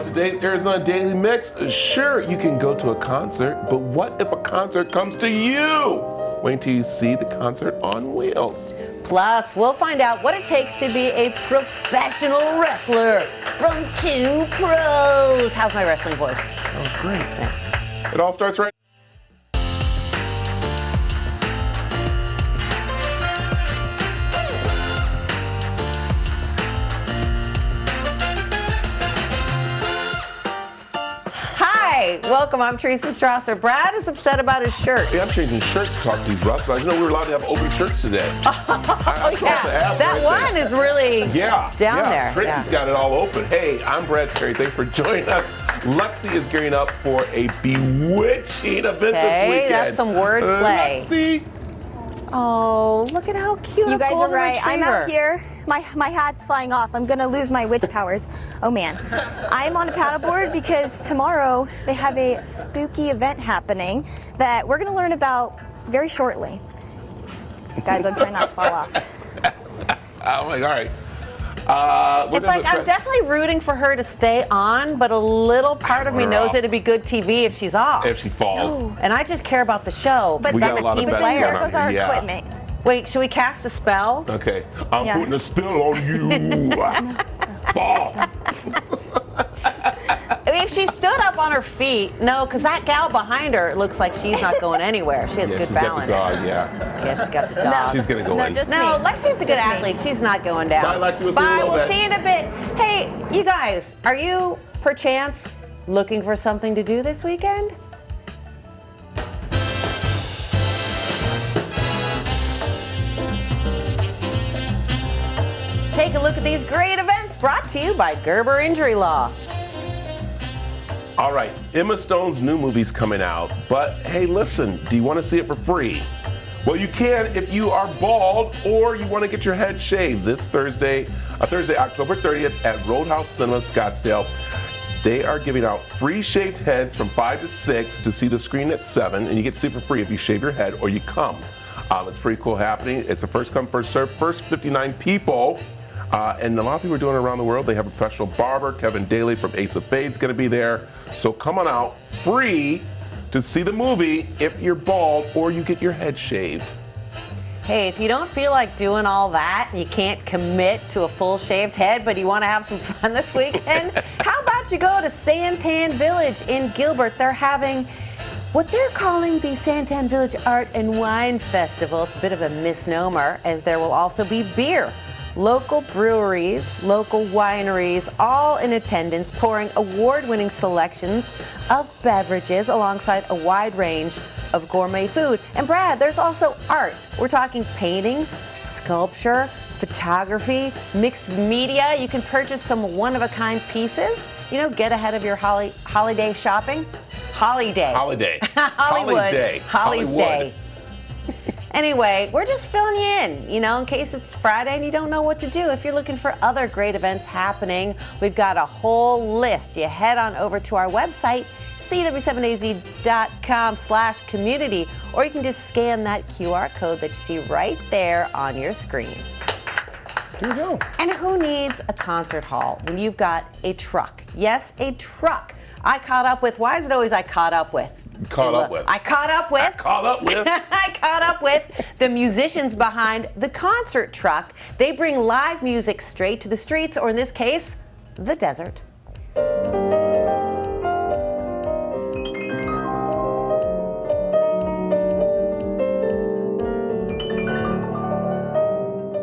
On today's Arizona Daily Mix, sure, you can go to a concert, but what if a concert comes to you? Wait till you see the concert on wheels. Plus, we'll find out what it takes to be a professional wrestler from two pros. How's my wrestling voice? That was great. Thanks. It all starts right. Hi, welcome. I'm Teresa Strasser. Brad is upset about his shirt. Hey, I'm changing shirts to talk to these wrestlers. I didn't know we were allowed to have open shirts today. Oh, yeah. That one is really down there. Tracy's got it all open. Hey, I'm Brad Perry. Thanks for joining us. Lexi is gearing up for a bewitching event this weekend. That's some wordplay. Lexi. Oh, look at how cute. You guys are right. Retriever. I'm out here. My hat's flying off. I'm gonna lose my witch powers. Oh man. I'm on a paddleboard because tomorrow they have a spooky event happening that we're gonna learn about very shortly. Guys, I'm trying not to fall off. Oh my God. All right. It's like I'm definitely rooting for her to stay on, but a little part of me knows it'd be good TV if she's off. If she falls. No. And I just care about the show. But I'm a team player. There goes our equipment. Wait, should we cast a spell? Okay. I'm putting a spell on you. Fall. If she stood up on her feet, no, because that gal behind her looks like she's not going anywhere. She has good balance. Got the dog, Yeah, she's got the dog. She's going to go in. No, Lexi's a good athlete. She's not going down. Bye, Lexi. We'll see you in a little We'll bit. see you in a bit. Hey, you guys, are you, perchance, looking for something to do this weekend? Take a look at these great events brought to you by Gerber Injury Law. All right, Emma Stone's new movie's coming out, but hey, listen, do you want to see it for free? Well, you can if you are bald or you want to get your head shaved this Thursday, October 30th at Roadhouse Cinema, Scottsdale. They are giving out free shaved heads from 5 to 6 to see the screen at 7, and you get to see it for free if you shave your head or you come. It's pretty cool happening. It's a first come, first serve, first 59 people. And a lot of people are doing it around the world. They have a professional barber, Kevin Daly from Ace of Spades, going to be there. So come on out, free to see the movie if you're bald or you get your head shaved. Hey, if you don't feel like doing all that, you can't commit to a full shaved head, but you want to have some fun this weekend, how about you go to Santan Village in Gilbert? They're having what they're calling the Santan Village Art and Wine Festival. It's a bit of a misnomer, as there will also be beer. Local breweries, local wineries, all in attendance, pouring award-winning selections of beverages alongside a wide range of gourmet food. And Brad, there's also art. We're talking paintings, sculpture, photography, mixed media. You can purchase some one-of-a-kind pieces. You know, get ahead of your holiday shopping. Holiday. Hollywood. Holly's Day. Anyway, we're just filling you in case it's Friday and you don't know what to do. If you're looking for other great events happening, we've got a whole list. You head on over to our website, cw7az.com/community, or you can just scan that QR code that you see right there on your screen. Here we go. And who needs a concert hall when you've got a truck? Yes, a truck. I caught up with, why is it always I caught up with? I caught up with the musicians behind the concert truck. They bring live music straight to the streets, or in this case, the desert.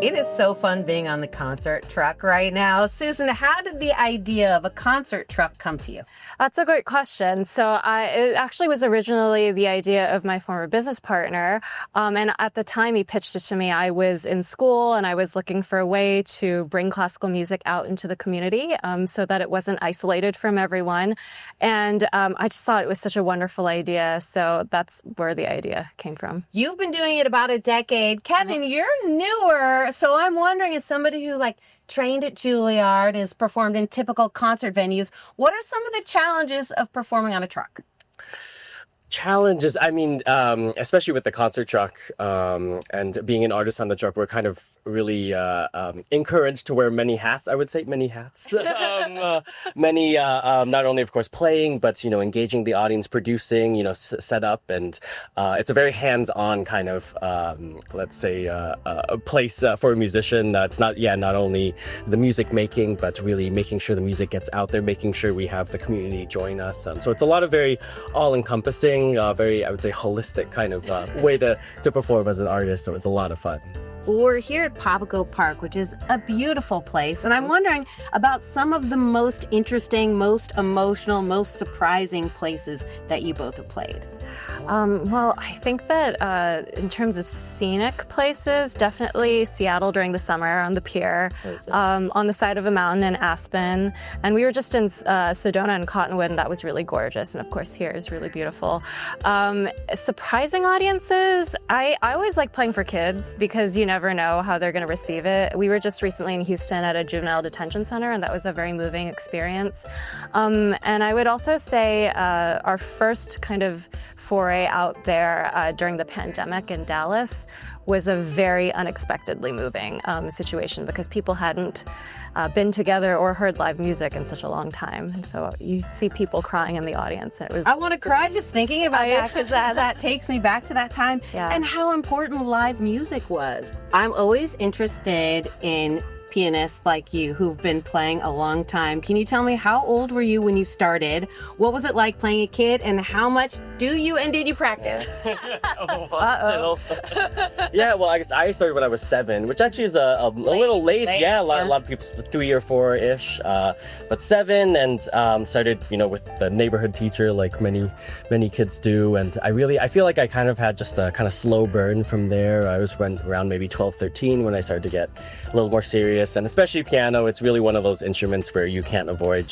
It is so fun being on the concert truck right now. Susan, how did the idea of a concert truck come to you? That's a great question. So it actually was originally the idea of my former business partner. And at the time he pitched it to me, I was in school and I was looking for a way to bring classical music out into the community so that it wasn't isolated from everyone. And I just thought it was such a wonderful idea. So that's where the idea came from. You've been doing it about a decade. Kevin, you're newer. So I'm wondering, as somebody who trained at Juilliard and has performed in typical concert venues, what are some of the challenges of performing on a truck? Challenges, I mean, especially with the concert truck and being an artist on the truck, we're kind of really encouraged to wear many hats. I would say many hats. Many, not only of course playing, but engaging the audience, producing, set up, and it's a very hands-on kind of, let's say, a place for a musician. It's not only the music making, but really making sure the music gets out there, making sure we have the community join us. So it's a lot of very all-encompassing. Very, I would say, holistic kind of way to perform as an artist. So it's a lot of fun. We're here at Papago Park, which is a beautiful place, and I'm wondering about some of the most interesting, most emotional, most surprising places that you both have played. Well, I think that in terms of scenic places, definitely Seattle during the summer on the pier, on the side of a mountain in Aspen, and we were just in Sedona and Cottonwood, and that was really gorgeous, and of course here is really beautiful. Surprising audiences, I always like playing for kids because you never know how they're going to receive it. We were just recently in Houston at a juvenile detention center, and that was a very moving experience. And I would also say our first kind of foray out there during the pandemic in Dallas was a very unexpectedly moving situation because people hadn't been together or heard live music in such a long time. And so you see people crying in the audience. And it was. I want to cry just thinking about that because that takes me back to that time and how important live music was. I'm always interested in pianists like you who've been playing a long time. Can you tell me how old were you when you started? What was it like playing a kid, and how much did you practice? Yeah, well, I guess I started when I was 7, which actually is a little late. Yeah, a lot of people 3 or 4-ish, but 7, and started with the neighborhood teacher like many kids do, and I feel like I kind of had just a kind of slow burn from there. I was around maybe 12, 13 when I started to get a little more serious. And especially piano, it's really one of those instruments where you can't avoid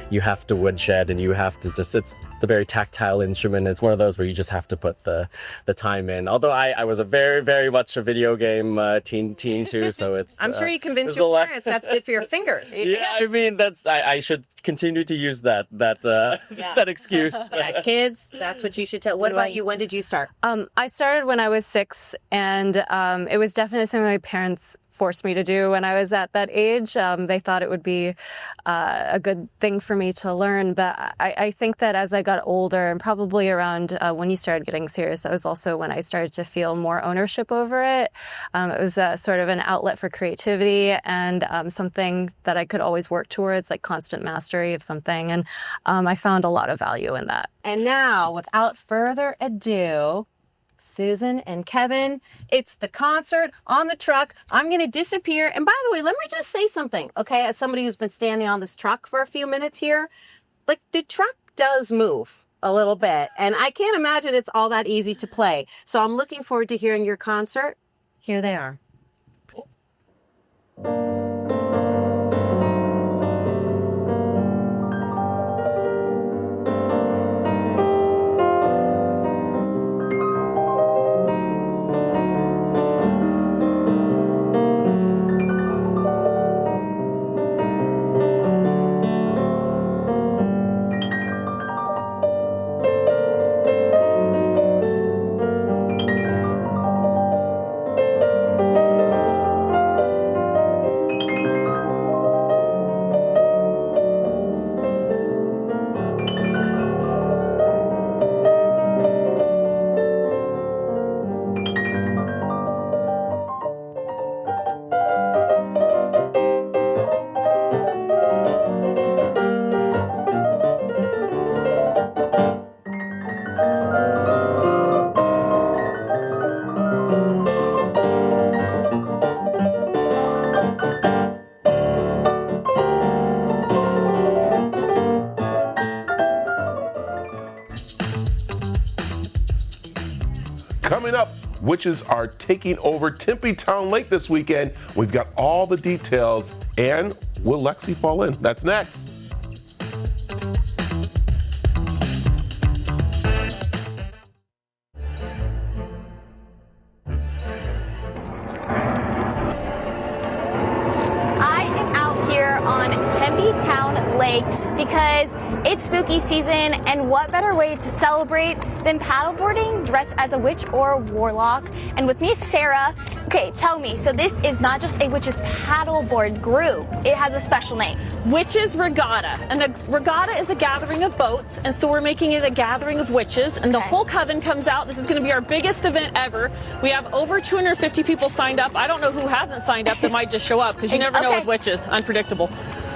you have to woodshed, and you have to it's the very tactile instrument. It's one of those where you just have to put the time in. Although I was a very, very much a video game teen too, so it's... I'm sure you convinced your parents that's good for your fingers. Yeah, I mean, I should continue to use that excuse. Yeah, kids, that's what you should tell. What about you? When did you start? I started when I was 6, and it was definitely something my parents forced me to do when I was at that age. They thought it would be a good thing for me to learn, but I think that as I got older, and probably around when you started getting serious, that was also when I started to feel more ownership over it. It was sort of an outlet for creativity and something that I could always work towards, like constant mastery of something, and I found a lot of value in that. And now, without further ado, Susan and Kevin, it's the concert on the truck. I'm going to disappear. And by the way, let me just say something, okay? As somebody who's been standing on this truck for a few minutes here, like the truck does move a little bit. And I can't imagine it's all that easy to play. So I'm looking forward to hearing your concert. Here they are. Coming up, witches are taking over Tempe Town Lake this weekend. We've got all the details, and will Lexi fall in? That's next. I am out here on Tempe Town lake because it's spooky season, and what better way to celebrate than paddleboarding dressed as a witch or a warlock? And with me is Sarah. Okay, tell me, so this is not just a witch's paddleboard group, it has a special name. Witches Regatta, and a regatta is a gathering of boats, and so we're making it a gathering of witches, and the whole coven comes out. This is going to be our biggest event ever. We have over 250 people signed up. I don't know who hasn't signed up that might just show up, because you never know with witches. Unpredictable.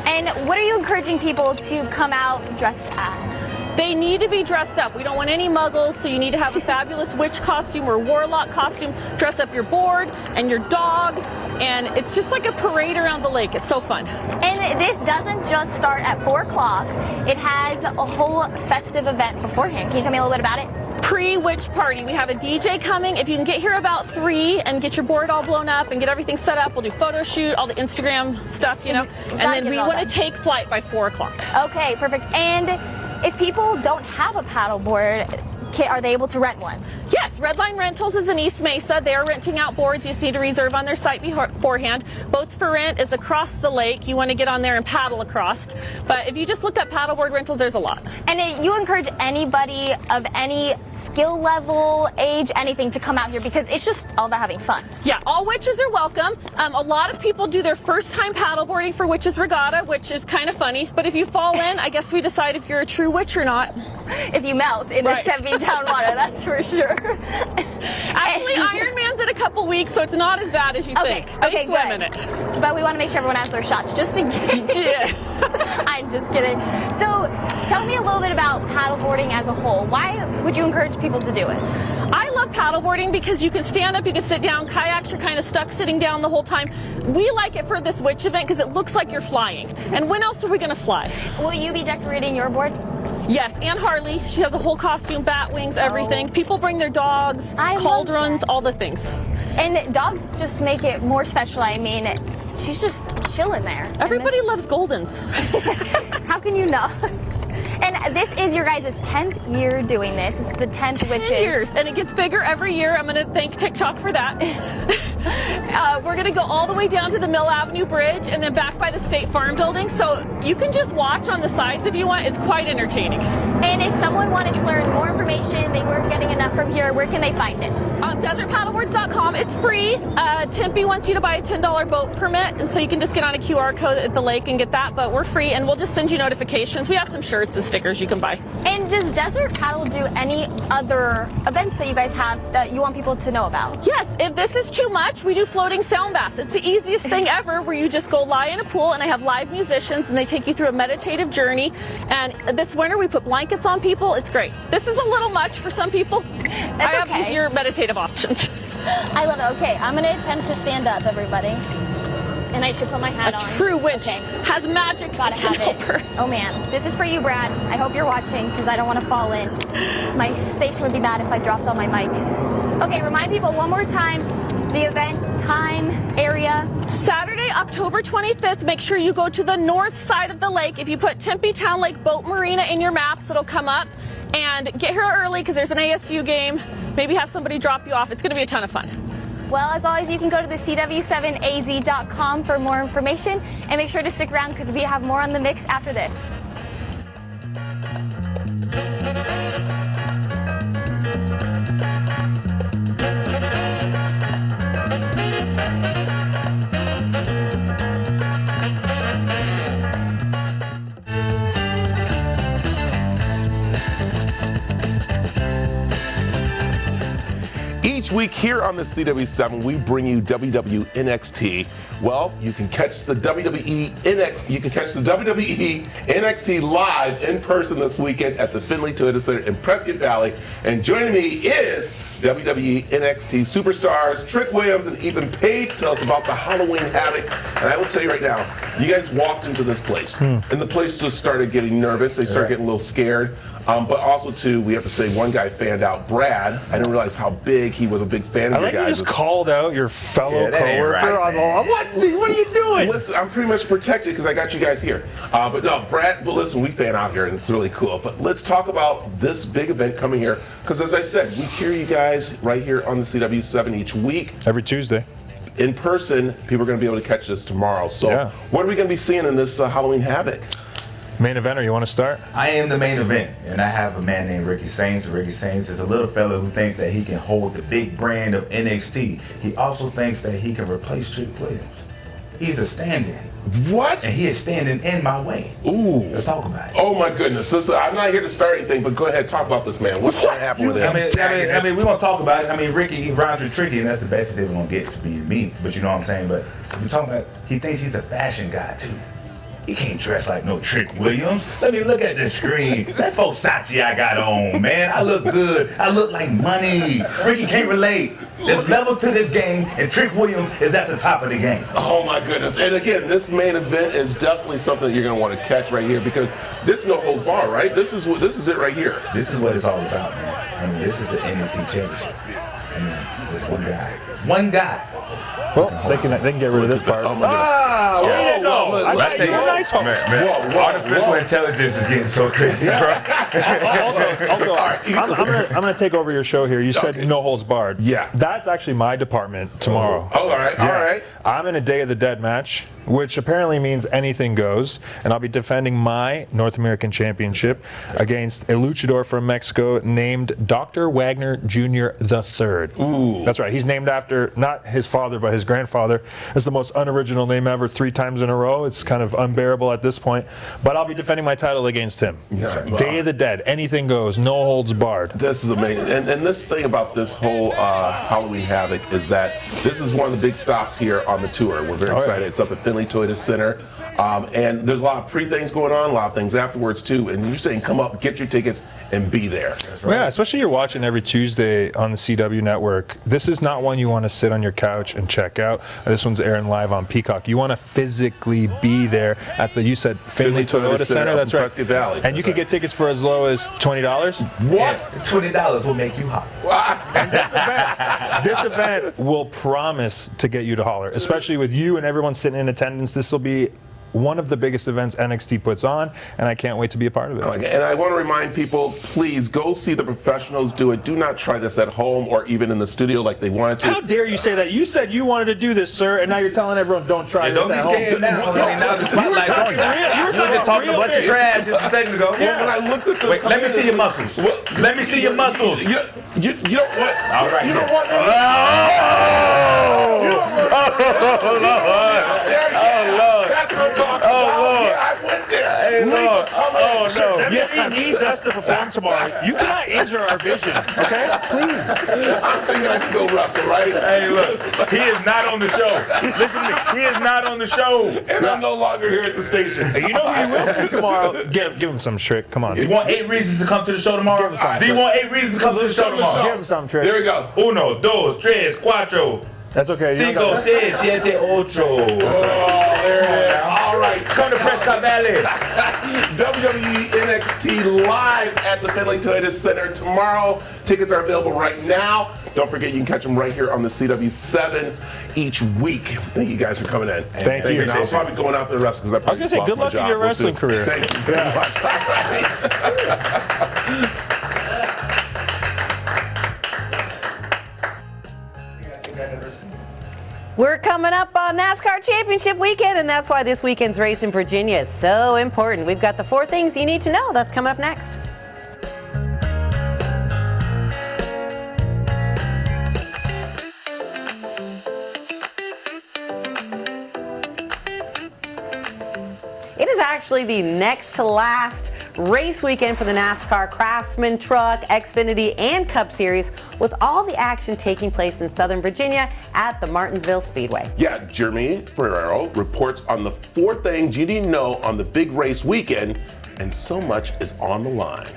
And what are you encouraging people to come out dressed as? They need to be dressed up. We don't want any muggles, so you need to have a fabulous witch costume or warlock costume. Dress up your board and your dog, and it's just like a parade around the lake. It's so fun. And this doesn't just start at 4 o'clock. It has a whole festive event beforehand. Can you tell me a little bit about it? Pre-witch party. We have a DJ coming. If you can get here about 3 and get your board all blown up and get everything set up, we'll do photo shoot, all the Instagram stuff, you know. And then we want to take flight by 4 o'clock. Okay, perfect. And if people don't have a paddleboard, are they able to rent one? Yes, Redline Rentals is in East Mesa. They are renting out boards. You just need to reserve on their site beforehand. Boats for Rent is across the lake. You want to get on there and paddle across. But if you just look up paddleboard rentals, there's a lot. And you encourage anybody of any skill level, age, anything to come out here because it's just all about having fun. Yeah, all witches are welcome. A lot of people do their first time paddleboarding for Witches Regatta, which is kind of funny. But if you fall in, I guess we decide if you're a true witch or not. If you melt in this 17-town water, that's for sure. Actually, Iron Man's in a couple weeks, so it's not as bad as you think. They swim in it. But we want to make sure everyone has their shots, just in case. Yeah. I'm just kidding. So, tell me a little bit about paddleboarding as a whole. Why would you encourage people to do it? I love paddleboarding because you can stand up, you can sit down. Kayaks are kind of stuck sitting down the whole time. We like it for this witch event because it looks like you're flying. And when else are we going to fly? Will you be decorating your board? Yes, and Harley. She has a whole costume, bat wings, everything. People bring their dogs, cauldrons, all the things. And dogs just make it more special. I mean, she's just chilling there. Everybody loves Goldens. How can you not? And this is your guys' 10th year doing this. It's the 10th Witches. 10 years, and it gets bigger every year. I'm going to thank TikTok for that. We're going to go all the way down to the Mill Avenue Bridge and then back by the State Farm building. So you can just watch on the sides if you want. It's quite entertaining. And if someone wanted to learn more information, they weren't getting enough from here, where can they find it? DesertPaddleboards.com. It's free. Tempe wants you to buy a $10 boat permit, and so you can just get on a QR code at the lake and get that, but we're free, and we'll just send you notifications. We have some shirts and stickers you can buy. And does Desert Paddle do any other events that you guys have that you want people to know about? Yes, if this is too much, we do floating sound baths. It's the easiest thing ever, where you just go lie in a pool, and I have live musicians, and they take you through a meditative journey. And this winter, we put blankets on people. It's great. This is a little much for some people. I have easier meditative options. I love it. Okay, I'm going to attempt to stand up, everybody. And I should put my hat on. A true witch has magic. Gotta have it. Oh man, this is for you, Brad. I hope you're watching because I don't want to fall in. My station would be mad if I dropped all my mics. Okay, remind people one more time the event, time, area. Saturday, October 25th. Make sure you go to the north side of the lake. If you put Tempe Town Lake Boat Marina in your maps, it'll come up. And get here early because there's an ASU game. Maybe have somebody drop you off. It's going to be a ton of fun. Well, as always, you can go to the CW7AZ.com for more information, and make sure to stick around because we have more on the mix after this. Each week here on the CW7, we bring you WWNXT. Well, you can catch the WWE NXT live in person this weekend at the Finley Toyota Center in Prescott Valley. And joining me is WWE NXT superstars Trick Williams and Ethan Page. Tell us about the Halloween Havoc. And I will tell you right now, you guys walked into this place, and the place just started getting nervous. They started getting a little scared. But also, too, we have to say one guy fanned out, Brad. I didn't realize how big he was a big fan of you guys. You just called out your fellow coworker on the lawn. What are you doing? Listen, I'm pretty much protected because I got you guys here. But no, Brad, but listen, we fan out here and it's really cool. But let's talk about this big event coming here. Because as I said, we hear you guys right here on the CW7 each week. Every Tuesday. In person, people are going to be able to catch this tomorrow. So what are we going to be seeing in this Halloween Havoc? Main eventer, you want to start? I am the main event, and I have a man named Ricky Sainz. Ricky Sainz is a little fella who thinks that he can hold the big brand of NXT. He also thinks that he can replace Trick Williams. He's a stand-in. What? And he is standing in my way. Ooh. Let's talk about it. Oh my goodness. Listen, I'm not here to start anything, but go ahead, talk about this man. What's going to happen with him? I mean, we won't talk about it. I mean, Ricky, he rhymes with Tricky, and that's the best he's ever gonna get to be me. But you know what I'm saying? But we're talking about, he thinks he's a fashion guy too. He can't dress like no Trick Williams. Let me look at the screen. That's Versace I got on, man. I look good. I look like money. Ricky can't relate. There's levels to this game, and Trick Williams is at the top of the game. Oh my goodness. And again, this main event is definitely something that you're going to want to catch right here, because this is no holds bar, right? This is it right here. This is what it's all about, man. I mean, this is the NXT championship. I mean, with one guy. One guy. Well, they can get rid of this part. Oh my goodness. Way to go! I got you a nice host. Man, artificial intelligence is getting so crazy, bro. Also, I'm gonna take over your show here. You said no holds barred. Yeah. That's actually my department tomorrow. Oh, all right, all right. I'm in a Day of the Dead match, which apparently means anything goes, and I'll be defending my North American Championship against a luchador from Mexico named Dr. Wagner Jr. III. Ooh. That's right. He's named after not his father, but his grandfather. It's the most unoriginal name ever 3 times in a row. It's kind of unbearable at this point, but I'll be defending my title against him. Yeah. Day of the Dead. Anything goes. No holds barred. This is amazing. And this thing about this whole Halloween Havoc is that this is one of the big stops here on the tour. We're very excited. It's up at Finley Toyota Center. And there's a lot of pre-things going on, a lot of things afterwards too. And you're saying come up, get your tickets, and be there. Right. Yeah, especially you're watching every Tuesday on the CW network. This is not one you want to sit on your couch and check out. This one's airing live on Peacock. You want to physically be there at the, you said Finley Toyota Center. That's right. Prescott Valley. And you can get tickets for as low as $20. What? Yeah, $20 will make you hot. And this event will promise to get you to holler, especially with you and everyone sitting in attendance. This will be one of the biggest events NXT puts on, and I can't wait to be a part of it. And I want to remind people, please go see the professionals do it. Do not try this at home or even in the studio like they wanted to. How dare you say that? You said you wanted to do this, sir, and now you're telling everyone don't try this at home. Don't be scared now. I mean, now the spotlight's on you. You were talking a bunch of trash just a second ago. Yeah. When I looked at the let me see your muscles. Let me see your muscles. You don't want. All right. You don't want. Oh, Lord. That's what I'm talking about. Lord. Yeah, I went there. Hey, Lord. Oh, no. Yeah, he needs us to perform tomorrow. You cannot injure our vision, okay? Please. I'm thinking I can go wrestle, right? Hey, look. He is not on the show. Listen to me. He is not on the show. And I'm no longer here at the station. You know who you will see tomorrow? Give him some trick. Come on. You want 8 reasons to come to the show tomorrow? Do you want 8 reasons to come to the show tomorrow? Give him some trick. There we go. 1, 2, 3, 4. That's okay. 5, 6, 7, 8. Oh, there it is. All right. Come to Prescott Valley. WWE NXT live at the Finley Toyota Center tomorrow. Tickets are available right now. Don't forget, you can catch them right here on the CW7 each week. Thank you guys for coming in. Thank you. I'm probably going out there wrestling because I was going to say, good luck in your wrestling career. Thank you very much. We're coming up on NASCAR Championship Weekend, and that's why this weekend's race in Virginia is so important. We've got the 4 things you need to know. That's coming up next. It is actually the next to last race weekend for the NASCAR Craftsman Truck, Xfinity, and Cup Series, with all the action taking place in Southern Virginia at the Martinsville Speedway. Yeah, Jeremy Ferrero reports on the 4 things you need to know on the big race weekend, and so much is on the line.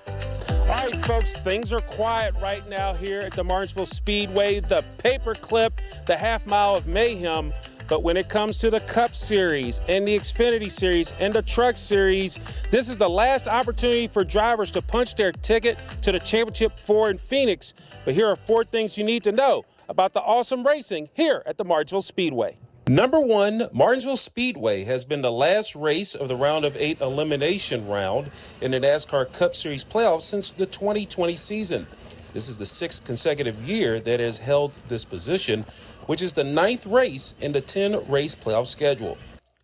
All right, folks, things are quiet right now here at the Martinsville Speedway. The paperclip, the half mile of mayhem. But when it comes to the Cup Series and the Xfinity Series and the Truck Series, this is the last opportunity for drivers to punch their ticket to the Championship 4 in Phoenix. But here are 4 things you need to know about the awesome racing here at the Martinsville Speedway. Number 1, Martinsville Speedway has been the last race of the round of 8 elimination round in the NASCAR Cup Series playoffs since the 2020 season. This is the 6th consecutive year that it has held this position, which is the 9th race in the 10-race playoff schedule.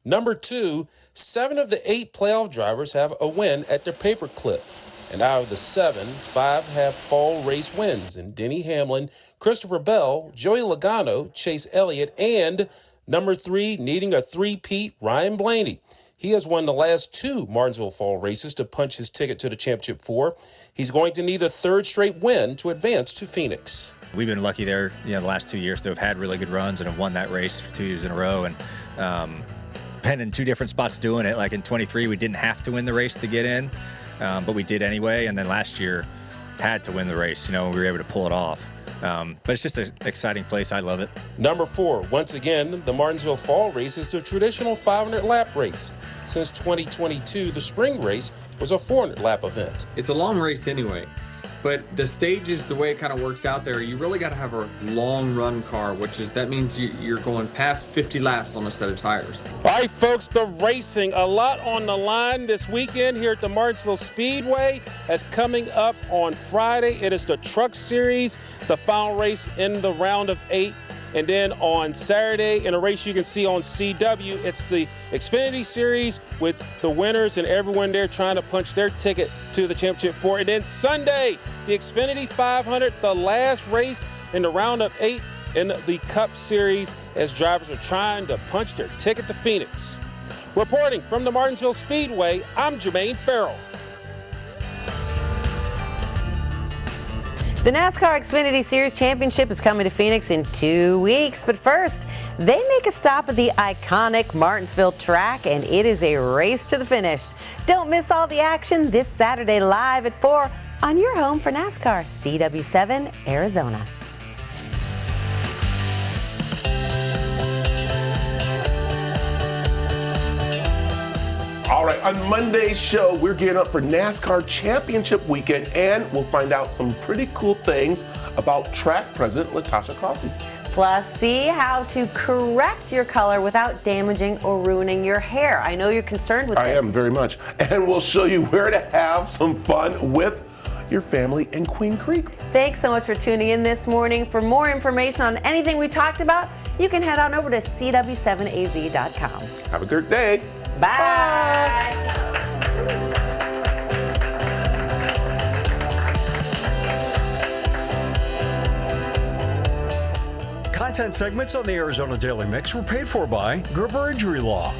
Number 2, 7 of the 8 playoff drivers have a win at their paperclip. And out of the 7, 5 have fall race wins. And Denny Hamlin, Christopher Bell, Joey Logano, Chase Elliott, and number 3, needing a three-peat, Ryan Blaney. He has won the last 2 Martinsville Fall races to punch his ticket to the Championship 4. He's going to need a 3rd straight win to advance to Phoenix. We've been lucky there, the last 2 years to have had really good runs and have won that race for 2 years in a row. And been in 2 different spots doing it. Like in 23, we didn't have to win the race to get in, but we did anyway. And then last year, had to win the race. We were able to pull it off. But it's just an exciting place. I love it. Number 4, once again, the Martinsville Fall Race is the traditional 500-lap race. Since 2022, the spring race was a 400-lap event. It's a long race anyway, but the stages, the way it kind of works out there, you really got to have a long run car, that means you're going past 50 laps on a set of tires. All right, folks, the racing, a lot on the line this weekend here at the Martinsville Speedway. As coming up on Friday, it is the Truck Series, the final race in the round of 8. And then on Saturday, in a race you can see on CW, it's the Xfinity Series with the winners and everyone there trying to punch their ticket to the Championship 4. And then Sunday, the Xfinity 500, the last race in the round of 8 in the Cup Series as drivers are trying to punch their ticket to Phoenix. Reporting from the Martinsville Speedway, I'm Jermaine Farrell. The NASCAR Xfinity Series Championship is coming to Phoenix in 2 weeks, but first, they make a stop at the iconic Martinsville track, and it is a race to the finish. Don't miss all the action this Saturday live at 4 on your home for NASCAR, CW7 Arizona. All right, on Monday's show, we're gearing up for NASCAR Championship Weekend, and we'll find out some pretty cool things about track president Latasha Crosby. Plus, see how to correct your color without damaging or ruining your hair. I know you're concerned with this. I am very much. And we'll show you where to have some fun with your family in Queen Creek. Thanks so much for tuning in this morning. For more information on anything we talked about, you can head on over to cw7az.com. Have a great day. Bye. Content segments on the Arizona Daily Mix were paid for by Gerber Injury Law.